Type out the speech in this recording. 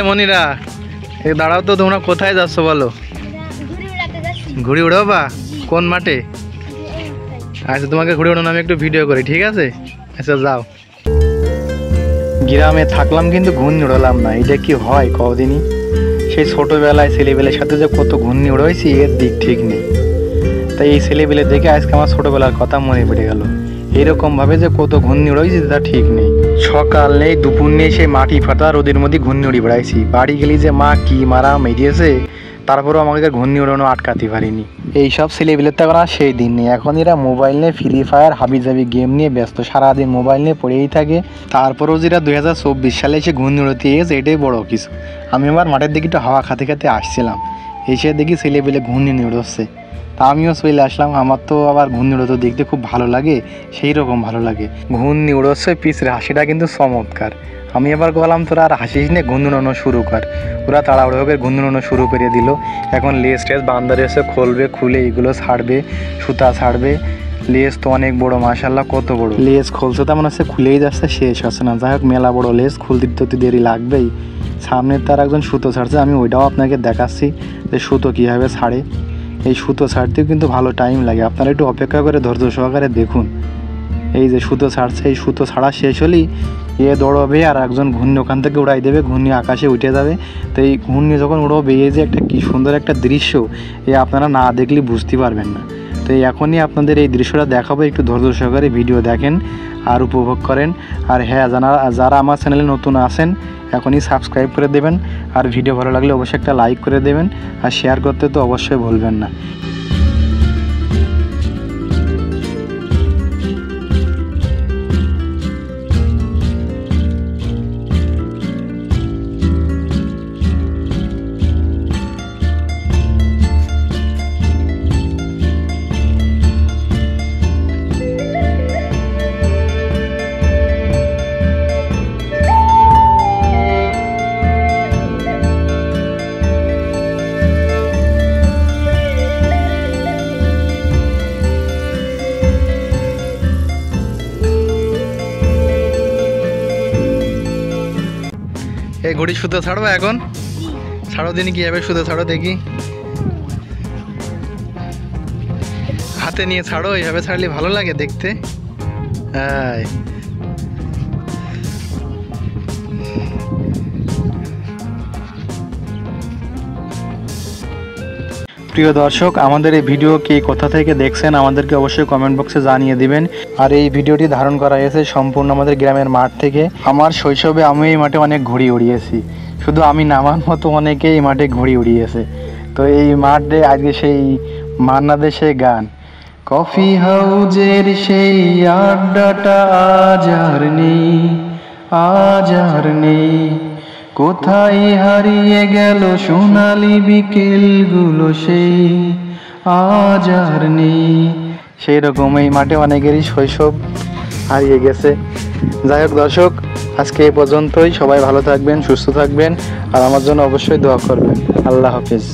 মনিরা দাঁড়াও তো, তোমরা কোথায় যাচ্ছ বলো? ঘুড়ি উড়াবা? কোন মাঠে? আচ্ছা তোমাকে ঘুড়ি উড়ানো আমি একটু ভিডিও করি, ঠিক আছে? আচ্ছা যাও। গ্রামে থাকলাম কিন্তু ঘূর্ণি উড়ালাম না, এটা কি হয় কদিনই? সেই ছোটোবেলায় ছেলেবেলার সাথে যে কত ঘূর্ণি উড়াইছি এর দিক ঠিক নেই। তাই এই ছেলেবেলে দেখে আজকে আমার ছোটোবেলার কথা মনে পড়ে গেল। এইরকমভাবে যে কত ঘূর্ণি উড়াইছি তা ঠিক নেই। সকাল নেই দুপুর নেই সেই মাটি ফাটা রোদের মধ্যে ঘূর্ণি উড়ি বেড়াইছি। বাড়ি গেলি যে মা কি মারা মেরিয়েছে, তারপরেও আমাকে ঘূর্ণি উড়ানো আটকাতে পারিনি। এইসব ছেলেবেলের তো এখন আর সেই দিন নেই। এখন এরা মোবাইল নিয়ে ফ্রি ফায়ার হাবিজাবি গেম নিয়ে ব্যস্ত, সারাদিন মোবাইল নিয়ে পড়েই থাকে। তারপরেও যেটা 2024 সালে এসে ঘূর্ণি উড়াতে এসে এটাই বড় কিছু। আমি আমার মাঠের দিকে একটু হাওয়া খাতে খাতে আসছিলাম, এসে দেখি ছেলেবেলে ঘূর্ণি উড়োচ্ছে। তা আমিও চলে আসলাম। আমার তো আবার ঘূর্ণি উড়োতে দেখতে খুব ভালো লাগে, সেই রকম ভালো লাগে। ঘূর্ণি উড়োচ্ছে পিছরে হাসিটা কিন্তু চমৎকার। আমি এবার বললাম তোরা আর হাসিস নে, ঘূর্ণি উড়ানো শুরু কর। ওরা তাড়াহুড়ো করে ঘূর্ণি উড়ানো শুরু করে দিল। এখন লেজ টেজ বান্দারে এসে খুলবে, খুলে এগুলো ছাড়বে, সুতা ছাড়বে। লেজ তো অনেক বড়, মাশাআল্লাহ কত বড় লেজ খুলছে, তেমন হচ্ছে খুলেই যাচ্ছে, শেষ হচ্ছে না। যাই হোক মেলা বড় লেজ, খুলতে তো দেরি লাগবেই। সামনে তার একজন সুতো ছাড়ছে, আমি ওইটাও আপনাকে দেখাচ্ছি যে সুতো কীভাবে ছাড়ে। এই সুতো ছাড়তেও কিন্তু ভালো টাইম লাগে, আপনারা একটু অপেক্ষা করে ধৈর্য সহকারে দেখুন। এই যে সুতো ছাড়ছে, এই সুতো ছাড়া শেষ হলেই এ দৌড়বে আর একজন ঘূর্ণি ওখান থেকে উড়াই দেবে, ঘূর্ণি আকাশে উঠে যাবে। তো এই ঘূর্ণি যখন উড়বে এই যে একটা কী সুন্দর একটা দৃশ্য, এ আপনারা না দেখলে বুঝতে পারবেন না। তো এখনই আপনাদের এই দৃশ্যটা দেখাবো, একটু ধৈর্য সহকারে ভিডিও দেখেন আর উপভোগ করেন। আর হ্যাঁ, যারা আমার চ্যানেলে নতুন আছেন এখনই সাবস্ক্রাইব করে দেবেন, আর ভিডিও ভালো লাগলে অবশ্যই একটা লাইক করে দেবেন, আর শেয়ার করতে তো অবশ্যই ভুলবেন না। এই ঘড়ি সুতো ছাড়বা এখন? ছাড়ো দিনই কীভাবে সুতো ছাড়ো দেখি। হাতে নিয়ে ছাড়ো, এইভাবে ছাড়লে ভালো লাগে দেখতে। হ্যাঁ, প্রিয় দর্শক, আমাদের এই ভিডিও কে কোথা থেকে দেখছেন আমাদেরকে অবশ্যই কমেন্ট বক্সে জানিয়ে দিবেন। আর এই ভিডিওটি ধারণ করা হয়েছে সম্পূর্ণ আমাদের গ্রামের মাঠ থেকে। আমার শৈশবে আমি এই মাঠে অনেক ঘুড়ি উড়িয়েছি, শুধু আমি নামার মতো অনেকেই এই মাঠে ঘুড়ি উড়িয়েছে। তো এই মাঠে আজকে সেই মান্না দেশে গান, কফি হাউজের সেই আড্ডাটা আজ আর নেই, আজ আর নেই। কোথায় হারিয়ে গেল সোনালি বিকেলগুলো, সেই আজ আর নেই। সেই রকম এই মাঠে অনেকেরই শৈশব হারিয়ে গেছে। যাই হোক দর্শক, আজকে এই পর্যন্তই। সবাই ভালো থাকবেন, সুস্থ থাকবেন, আর আমার জন্য অবশ্যই দোয়া করবেন। আল্লাহ হাফেজ।